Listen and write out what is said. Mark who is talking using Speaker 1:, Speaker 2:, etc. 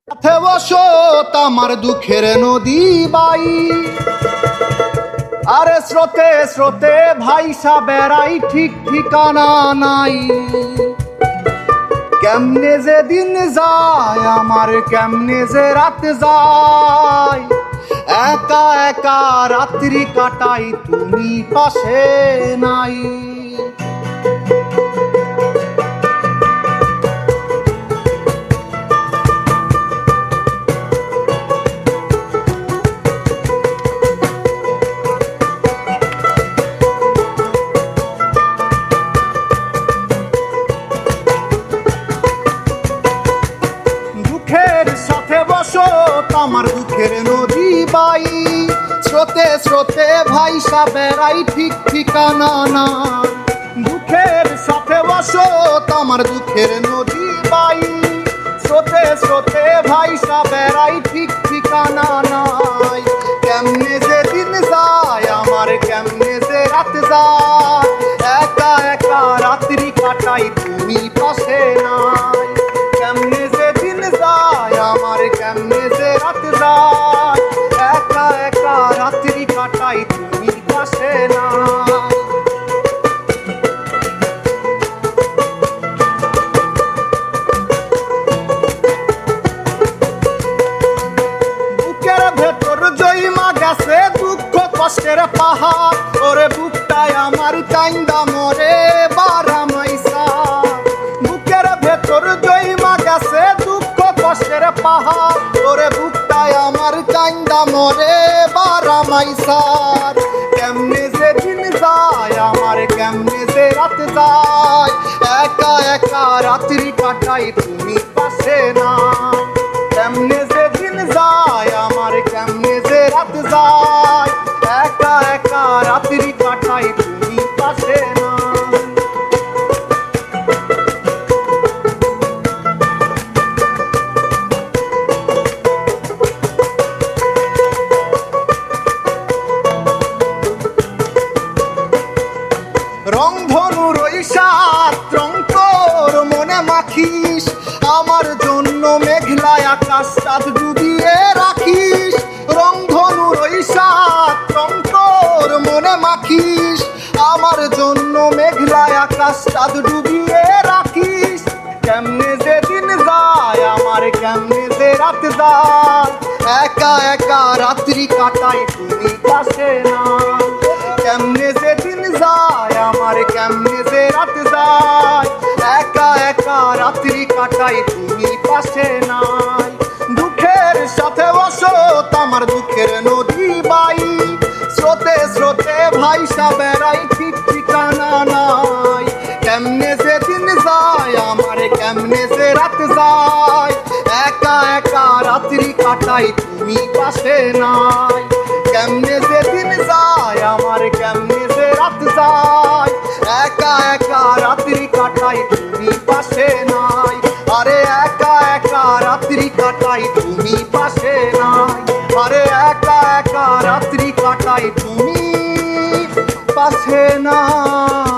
Speaker 1: সাথে বসো আমার দুঃখের নদী বাই, আরে স্রোতে স্রোতে ভাইসা বেড়াই ঠিক ঠিকানা নাই। কেমনে যে দিন যায় আমার, কেমনে যে রাত যায়, একা একা রাত্রি কাটাই তুমি পাশে নাই। দুঃখের সাথে বসো আমার দুঃখের নদী বাই, স্রোতে স্রোতে ভাইসা বেড়াই ঠিক ঠিকানা না। দুঃখের সাথে বসো আমার দুঃখের নদী বাই, স্রোতে স্রোতে ভাইসা বেড়াই ঠিক ঠিকানা নাই। কেমনে যে দিন যায় আমার, কেমনে যে রাত যায়, একা একা রাত্রি কাটাই তুমি পাশে নাই। কেমনে যে দিন যায় আমার, কেমনে যে রাত যায়, একা একা রাত্রি কাটাই তুমি পাশে নাই। বুকের ভেতর জইমা গেছে দুঃখ কষ্টের পাহাড়, ওরে বুকটায় আমার কাইন্দা মরে বারামাইসা। বুকের ভেতর জইমা গেছে দুঃখ কষ্টের পাহাড়, ওরে বুকটায় আমার কাইন্দা মরে বারামাইসার। কেমনে যে দিন যায় আমার, কেমনে যে রাত যায়, একা একা রাত্রি কাটাই তুমি পাশে না। কেমনে যে দিন যায় আমার, কেমনে যে রাত যায়, একা একা রাত্রি কাটাই তুমি পাশে না। রংধনুর ওই সাত রং তোর মনে মাখিস, আমার জন্য মেঘলায় আকাশ চাঁদ ডুবিয়ে রাখিস। রংধনুর ওই সাত রং তোর মনে মাখিস, আমার জন্য মেঘলায় আকাশ চাঁদ ডুবিয়ে রাখিস। কেমনে যে দিন যায় আমার, কেমনে যে রাত যায়, একা একা রাত্রি কাটাই তুমি পাশে না। কেমনে যে দিন যায় আমার, কেমনে যে রাত যায়, একা একা রাত্রি কাটাই তুমি পাশে নাই। দুঃখের সাথে বসো আমার দুঃখের নদী বাই, স্রোতে স্রোতে ভাইসা বেড়াই ঠিক ঠিকানা নাই। কেমনে যে দিন যায় আমার, কেমনে যে রাত যায়, একা একা রাত্রি কাটাই তুমি পাশে নাই। কেমনে যে দিন যায় আমার, কেমনে যে রাত যায়, একা একা রাত্রি কাটাই তুমি পাশে নাই। আরে একা একা রাত্রি কাটাই তুমি পাশে নাই, আরে একা একা রাত্রি কাটাই তুমি পাশে নাই।